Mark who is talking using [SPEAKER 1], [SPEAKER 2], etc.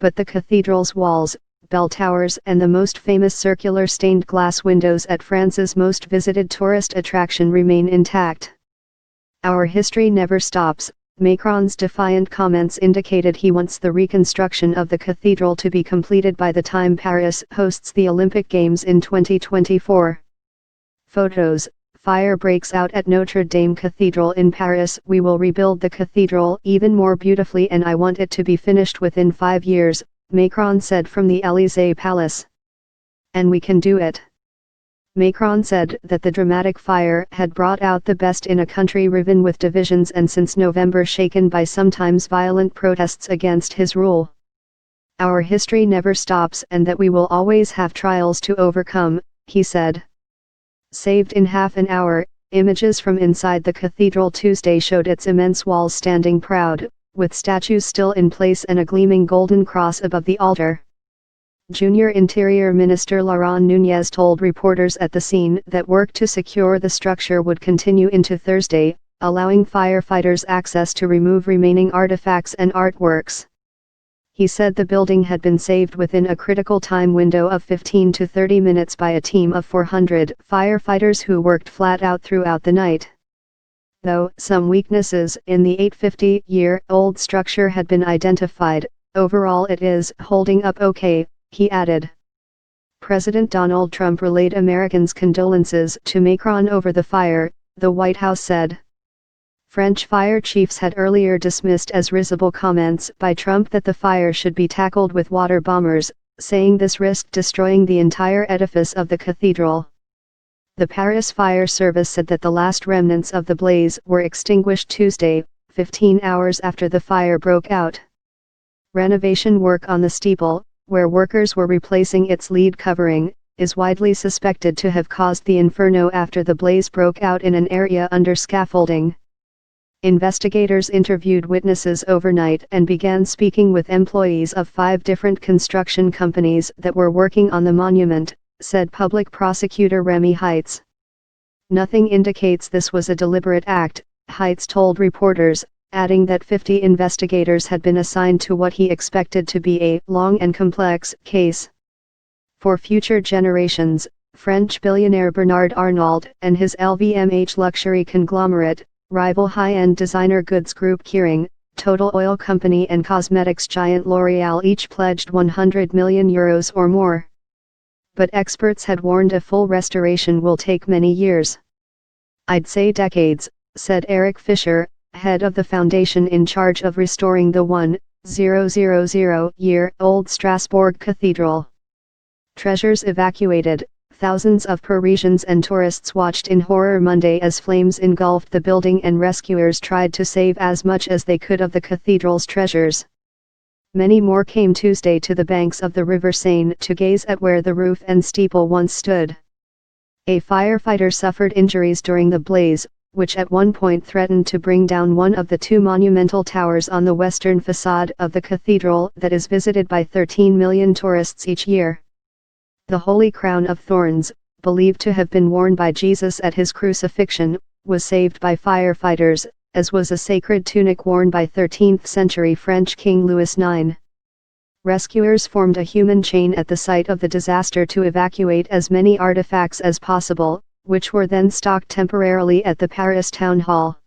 [SPEAKER 1] but the cathedral's walls, bell towers and the most famous circular stained glass windows at France's most visited tourist attraction remain intact. "Our history never stops," Macron's defiant comments indicated he wants the reconstruction of the cathedral to be completed by the time Paris hosts the Olympic Games in 2024. Photos: Fire breaks out at Notre Dame Cathedral in Paris. "We will rebuild the cathedral even more beautifully and I want it to be finished within 5 years, Macron said from the Élysée Palace. "And we can do it." Macron said that the dramatic fire had brought out the best in a country riven with divisions and since November shaken by sometimes violent protests against his rule. "Our history never stops and that we will always have trials to overcome," he said. Saved in half an hour, images from inside the cathedral Tuesday showed its immense walls standing proud, with statues still in place and a gleaming golden cross above the altar. Junior Interior Minister Laurent Nunez told reporters at the scene that work to secure the structure would continue into Thursday, allowing firefighters access to remove remaining artifacts and artworks. He said the building had been saved within a critical time window of 15 to 30 minutes by a team of 400 firefighters who worked flat out throughout the night. Though some weaknesses in the 850-year-old structure had been identified, overall it is holding up okay, he added. President Donald Trump relayed Americans' condolences to Macron over the fire, the White House said. French fire chiefs had earlier dismissed as risible comments by Trump that the fire should be tackled with water bombers, saying this risked destroying the entire edifice of the cathedral. The Paris Fire Service said that the last remnants of the blaze were extinguished Tuesday, 15 hours after the fire broke out. Renovation work on the steeple, where workers were replacing its lead covering, is widely suspected to have caused the inferno after the blaze broke out in an area under scaffolding. Investigators interviewed witnesses overnight and began speaking with employees of 5 different construction companies that were working on the monument, said Public Prosecutor Remy Heitz. Nothing indicates this was a deliberate act, Heitz told reporters, adding that 50 investigators had been assigned to what he expected to be a long and complex case. For future generations, French billionaire Bernard Arnault and his LVMH luxury conglomerate, rival high-end designer goods group Kering, Total Oil company and cosmetics giant L'Oréal each pledged €100 million or more. But experts had warned a full restoration will take many years. "I'd say decades," said Eric Fisher, head of the foundation in charge of restoring the 1,000-year-old Strasbourg Cathedral. Treasures evacuated. Thousands of Parisians and tourists watched in horror Monday as flames engulfed the building and rescuers tried to save as much as they could of the cathedral's treasures. Many more came Tuesday to the banks of the River Seine to gaze at where the roof and steeple once stood. A firefighter suffered injuries during the blaze, which at one point threatened to bring down one of the 2 monumental towers on the western facade of the cathedral that is visited by 13 million tourists each year. The Holy Crown of Thorns, believed to have been worn by Jesus at his crucifixion, was saved by firefighters, as was a sacred tunic worn by 13th-century French King Louis IX. Rescuers formed a human chain at the site of the disaster to evacuate as many artifacts as possible, which were then stocked temporarily at the Paris Town Hall.